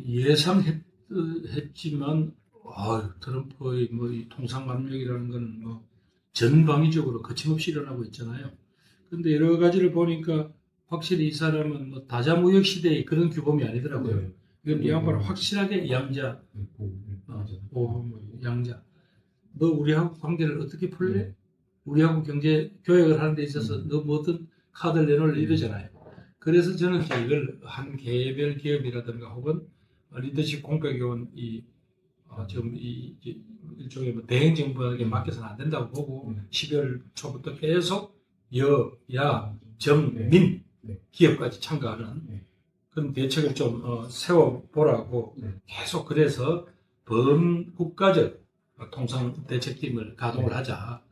예상했지만 트럼프의 이 통상 압력이라는 건 전방위적으로 거침없이 일어나고 있잖아요. 그런데 여러 가지를 보니까 확실히 이 사람은 다자무역 시대의 그런 규범이 아니더라고요. 네. 이건 이 양반은 확실하게 양자, 양자. 너 우리하고 관계를 어떻게 풀래? 우리하고 경제 교역을 하는 데 있어서 너 뭐든 카드를 내놓을 이러잖아요. 그래서 저는 이걸 한 개별 기업이라든가 혹은 리더십 공격이 지금 일종의 대행 정부에게 맡겨서는 안 된다고 보고 12월 초부터 계속 야, 정, 민 기업까지 참가하는 그런 대책을 좀 세워보라고 계속 그래서 범국가적 통상 대책팀을 가동을 하자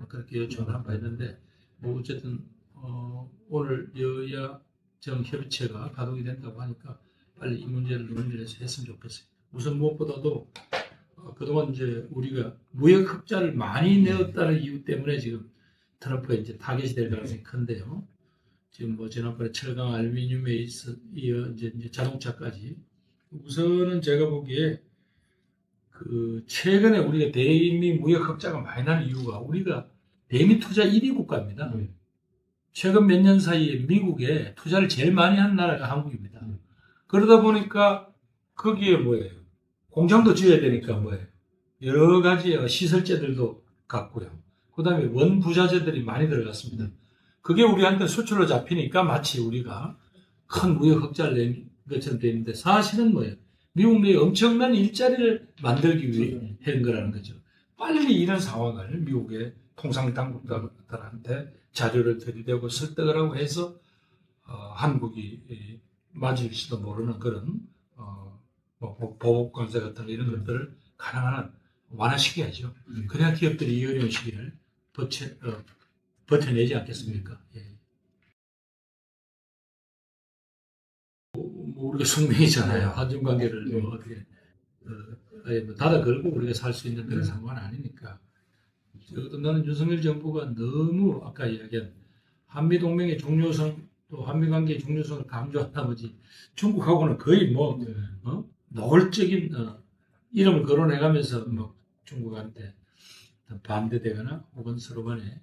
그렇게 요청을 한 바 있는데 어쨌든 오늘 여야 정 협의체가 가동이 된다고 하니까 빨리 이 문제를 논의를 해서 했으면 좋겠어요. 우선 무엇보다도 그동안 이제 우리가 무역 흑자를 많이 내었다는 이유 때문에 지금 트럼프가 이제 타겟이 될 가능성이 큰데요. 지금 지난번에 철강, 알루미늄에 이어 이제 자동차까지 우선은 제가 보기에 최근에 우리가 대미 무역 흑자가 많이 나는 이유가 우리가 대미 투자 1위 국가입니다. 최근 몇 년 사이에 미국에 투자를 제일 많이 한 나라가 한국입니다. 그러다 보니까 거기에 뭐예요? 공장도 지어야 되니까 뭐예요? 여러 가지 시설재들도 갖고요. 그 다음에 원부자재들이 많이 들어갔습니다. 그게 우리한테 수출로 잡히니까 마치 우리가 큰 무역 흑자를 낸 것처럼 되는데 사실은 뭐예요? 미국 내에 엄청난 일자리를 만들기 위해 한 거라는 거죠. 빨리 이런 상황을 미국의 통상 당국들한테 자료를 들이대고 설득을 하고 해서 한국이 맞을지도 모르는 그런 보복 관세 같은 이런 것들을 가능한 한 완화시켜야죠. 그래야 기업들이 이 어려운 시기를 버텨내지 않겠습니까? 예. 우리가 숙명이잖아요. 한중 관계를 어떻게 닫아 걸고 우리가 살 수 있는 그런 상황은 아니니까. 적어도 나는 윤석열 정부가 너무 아까 이야기한 한미동맹의 중요성 또 한미관계의 중요성을 강조한 나머지 중국하고는 거의 노골적인 이름을 거론해가면서 중국한테 반대되거나 혹은 서로 간에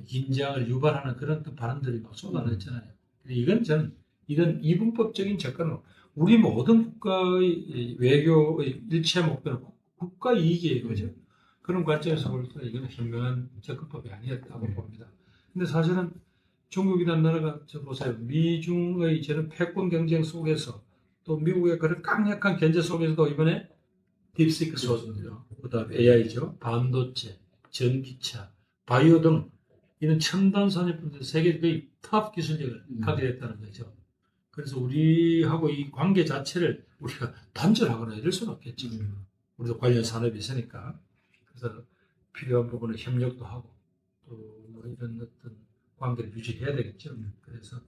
긴장을 유발하는 그런 발언들이 막 쏟아냈잖아요. 이건 저는 이런 이분법적인 접근은 우리 모든 국가의 외교의 일체 목표는 국가 이익이에요, 그죠? 그런 관점에서 볼 때 이건 현명한 접근법이 아니었다고 봅니다. 근데 사실은 중국이라는 나라가 보세요. 미중의 저는 패권 경쟁 속에서 또 미국의 그런 강력한 견제 속에서도 이번에 딥시크 소스죠. 그다음에 AI죠. 반도체, 전기차, 바이오 등 이런 첨단 산업분들 세계의 탑 기술력을 갖게 됐다는 거죠. 그래서 우리하고 이 관계 자체를 우리가 단절하거나 이럴 수는 없겠죠. 우리도 관련 산업이 있으니까. 그래서 필요한 부분은 협력도 하고 또 이런 어떤 관계를 유지해야 되겠죠. 그래서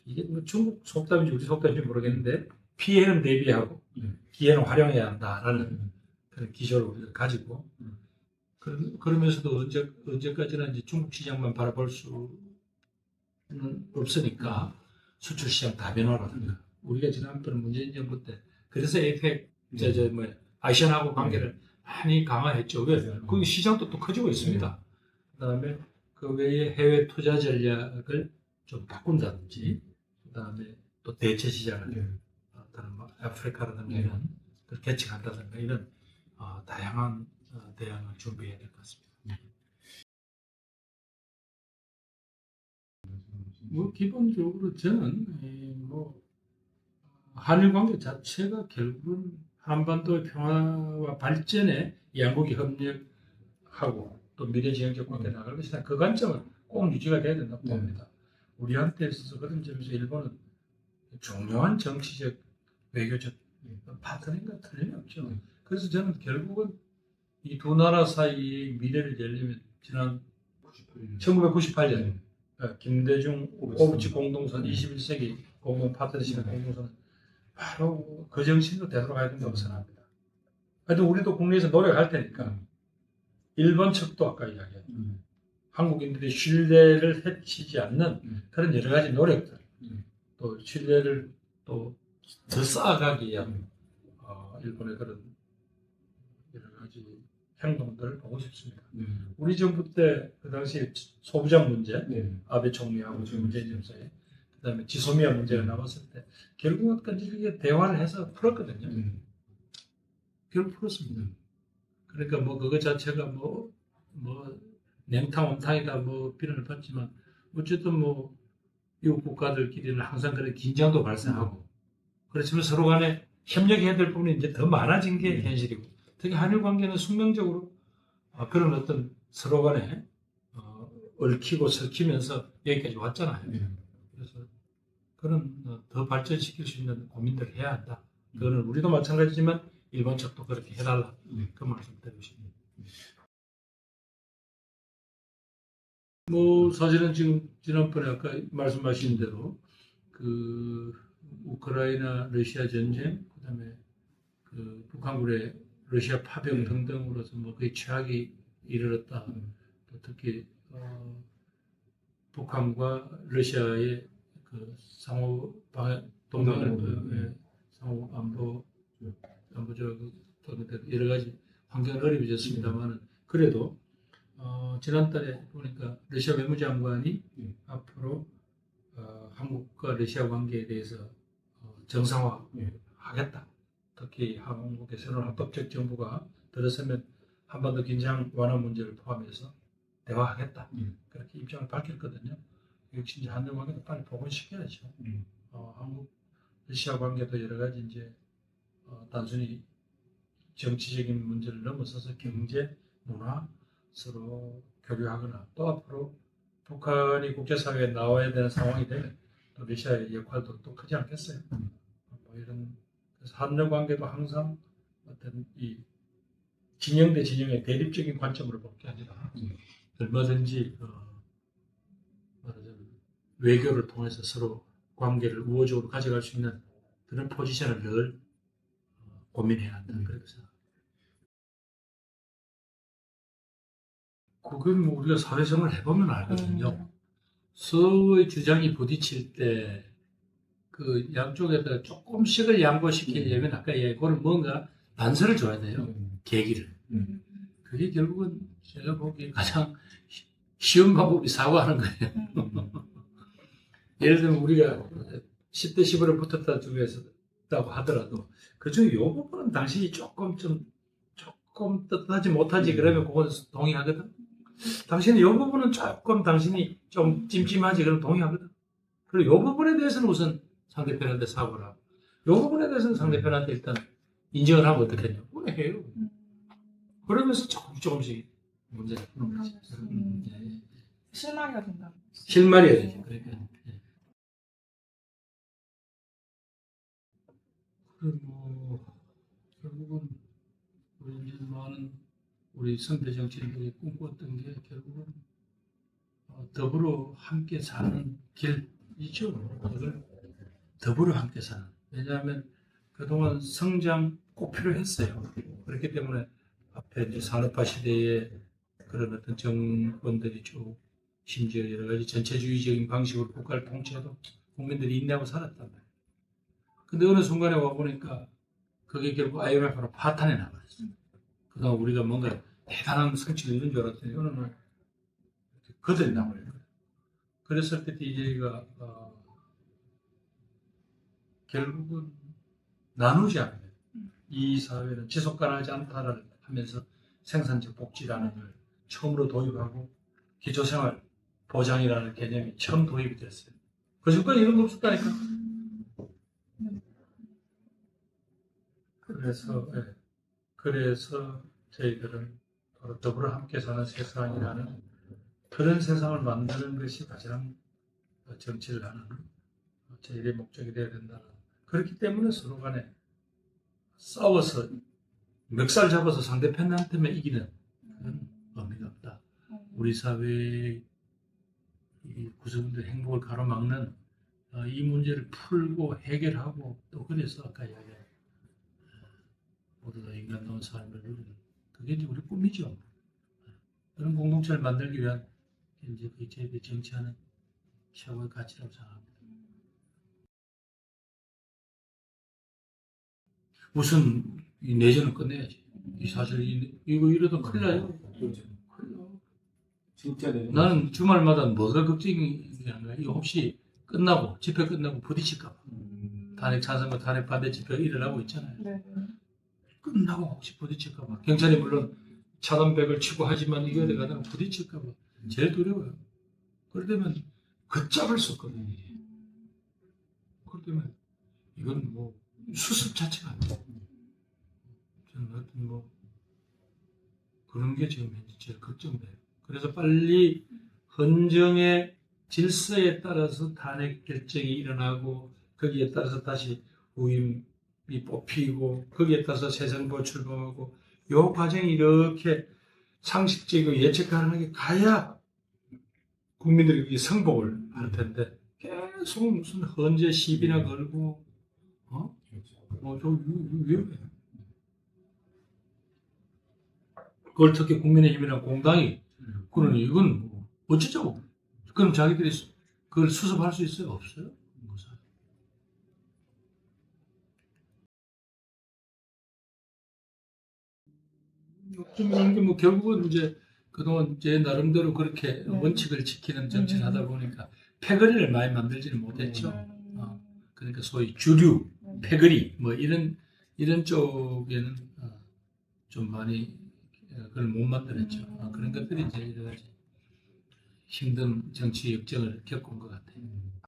이게 중국 속담인지 우리 속담인지 모르겠는데 피해는 대비하고 기회는 활용해야 한다라는 그런 기조를 우리가 가지고 그러면서도 언제까지나 이제 중국 시장만 바라볼 수는 없으니까 수출 시장 다변화라든가 우리가 지난번 문재인 정부 때 그래서 에이펙 아시안하고 관계를 많이 강화했죠. 왜? 그 시장도 또 커지고 있습니다. 그다음에 그 외에 해외 투자 전략을 좀 바꾼다든지 그다음에 또 대체 시장을 다른 아프리카라든가 이런 개척한다든가 이런 다양한 대안을 준비해야 될 것 같습니다. 기본적으로 저는 한일 관계 자체가 결국은 한반도의 평화와 발전에 양국이 협력하고 또 미래지향적 관계에 나갈 것이다. 그 관점은 꼭 유지가 돼야 된다고 봅니다. 우리한테 있어서 그런 점에서 일본은 중요한 정치적, 외교적 파트너인 것 틀림없죠. 그래서 저는 결국은 이 두 나라 사이의 미래를 열려면 지난 1998년 김대중 오부치 공동선 21세기 공동 파트너십 공동선 바로 그 정신으로 되돌아가야 된다고 생각합니다. 하여튼 우리도 국내에서 노력할 테니까 일본 측도 아까 이야기한 한국인들이 신뢰를 해치지 않는 그런 여러 가지 노력들 또 신뢰를 또 더 쌓아가기 위한 일본의 그런 여러 가지 행동들을 보고 싶습니다. 우리 정부 때 그 당시 소부장 문제, 아베 총리하고 문재인 정서에 그다음에 지소미아 문제가 나왔을 때 결국은 끈질기게 대화를 해서 풀었거든요. 결국 풀었습니다. 그러니까 뭐 그거 자체가 뭐 냉탕 온탕이다 뭐 비난을 받지만 어쨌든 뭐 이웃 국가들끼리는 항상 그런 긴장도 발생하고 그렇지만 서로 간에 협력해야 될 부분이 이제 더 많아진 게 현실이고 특히 한일 관계는 숙명적으로 그런 어떤 서로 간에 얽히고 설키면서 여기까지 왔잖아요. 그래서 그런 더 발전시킬 수 있는 고민들을 해야 한다. 그거는 우리도 마찬가지지만 일본 측도 그렇게 해달라. 그 말씀 드리고 싶습니다. 뭐 사실은 지금 지난번에 아까 말씀하신 대로 그 우크라이나 러시아 전쟁 그다음에 그 북한군의 러시아 파병 등등으로서 뭐 거의 최악이 이르렀다. 또 특히 북한과 러시아의 그 상호 방해 동맹 상호 안보적 여러 가지 환경은 어려워졌습니다만은 그래도 지난달에 보니까 러시아 외무장관이 앞으로 한국과 러시아 관계에 대해서 정상화하겠다. 특히 한국의 새로운 합법적 정부가 들어서면 한반도 긴장 완화 문제를 포함해서 대화하겠다. 그렇게 입장을 밝혔거든요. 역시 이제 한일 관계도 빨리 복원시켜야죠. 한국 러시아 관계도 여러 가지 이제 단순히 정치적인 문제를 넘어서서 경제, 문화 서로 교류하거나 또 앞으로 북한이 국제사회에 나와야 되는 상황이 되면 또 러시아의 역할도 또 크지 않겠어요. 뭐 이런 그래서 한일 관계도 항상 어떤 이 진영 대 진영의 대립적인 관점으로 볼 게 아니라 얼마든지 말하자면 외교를 통해서 서로 관계를 우호적으로 가져갈 수 있는 그런 포지션을 늘 고민해야 한다. 그렇게 생각합니다. 그건 뭐 우리가 사회생활을 해보면 알거든요. 서로의 주장이 부딪힐 때 그 양쪽에다가 조금씩을 양보시키려면 아까 얘기한 뭔가 단서를 줘야 돼요. 계기를. 그게 결국은 제가 보기에 가장 쉬운 방법이 사과하는 거예요. 예를 들면 우리가 10대 10으로 붙었다 중에서다고 하더라도 그중에 이 부분은 당신이 조금 떳떳하지 못하지 그러면 그건 동의하거든. 당신은 이 부분은 조금 당신이 좀 찜찜하지 그러면 동의하거든. 그리고 이 부분에 대해서는 우선 상대편한테 사과를 하고 이 부분에 대해서는 상대편한테 일단 인정을 하면 어떻겠냐. 그래 해요. 그러면서 조금씩 문제를 푸는 거지. 실마리가 된다. 실마리가 되지. 그러니까. 그리고 결국은 우리 이제 많은 우리 선배 정치인들이 꿈꿨던 게 결국은 더불어 함께 사는 길이죠. 그걸 더불어 함께 사는. 왜냐하면 그동안 성장 꼭 필요했어요. 그렇기 때문에 앞에 이제 산업화 시대에 그런 어떤 정권들이 쭉 심지어 여러 가지 전체주의적인 방식으로 국가를 통치해도 국민들이 인내하고 살았단 말이에요. 근데 어느 순간에 와보니까 그게 결국 IMF로 파탄에 나버렸어요. 그동안 우리가 뭔가 대단한 성취를 이룬 줄 알았더니 어느 날 거들이 나버려요. 그랬을 때 DJ가 결국은 나누지 않으면 이 사회는 지속 가능하지 않다를 하면서 생산적 복지라는 걸 처음으로 도입하고 기초생활 보장이라는 개념이 처음 도입이 됐어요. 그 전까지 이런 거 없었다니까. 그래서 저희들은 더불어 함께 사는 세상이라는 그런 세상을 만드는 것이 가장 정치를 하는 저희의 목적이 되어야 된다는. 그렇기 때문에 서로 간에 싸워서 멱살 잡아서 상대편한테만 이기는 그런 의미가 없다. 우리 사회의 구성원들 행복을 가로막는 이 문제를 풀고 해결하고 또 그래서 아까 이야기한 모두 다 인간다운 삶을 누리는 그게 이제 우리 꿈이죠. 그런 공동체를 만들기 위한 이제 저희들이 정치하는 최고의 가치라고 생각합니다. 우선 이 내전을 끝내야지. 이 사실 이거 이러다 큰일 나요. 그렇죠. 큰일 나. 진짜 내가 나는 주말마다 뭐가 걱정이냐. 이거 혹시 끝나고 집회 끝나고 부딪힐까 봐. 탄핵 찬성과 탄핵 반대 집회가 일어나고 있잖아요. 네. 끝나고 혹시 부딪힐까 봐. 경찰이 물론 차단백을 치고 하지만 이거 내가 부딪힐까 봐. 제일 두려워요. 그러려면 걷잡을 수 없거든요. 그러면 이건 뭐 수습 자체가 안 돼. 저는 하여튼 뭐 그런 게 지금 현재 제일 걱정돼요. 그래서 빨리 헌정의 질서에 따라서 탄핵 결정이 일어나고 거기에 따라서 다시 후임이 뽑히고 거기에 따라서 새 정부가 출범하고 요 과정이 이렇게 상식적이고 예측 가능하게 가야 국민들이 그게 성복을 할 텐데 계속 무슨 헌재 시비나 걸고 저 위험해. 그걸 특히 국민의힘이나 공당이 그러니 이건 뭐 어쩌자고. 그럼 자기들이 그걸 수습할 수 있어요? 없어요? 좀 이런 게 뭐 결국은 이제 그동안 제 나름대로 그렇게 네. 원칙을 지키는 정치를 하다 보니까 패거리를 많이 만들지는 못했죠. 그러니까 소위 주류, 패거리 뭐 이런 쪽에는 좀 많이 그걸 못 만들었죠. 그런 것들이 이제 여러 가지 힘든 정치 역정을 겪은 것 같아요.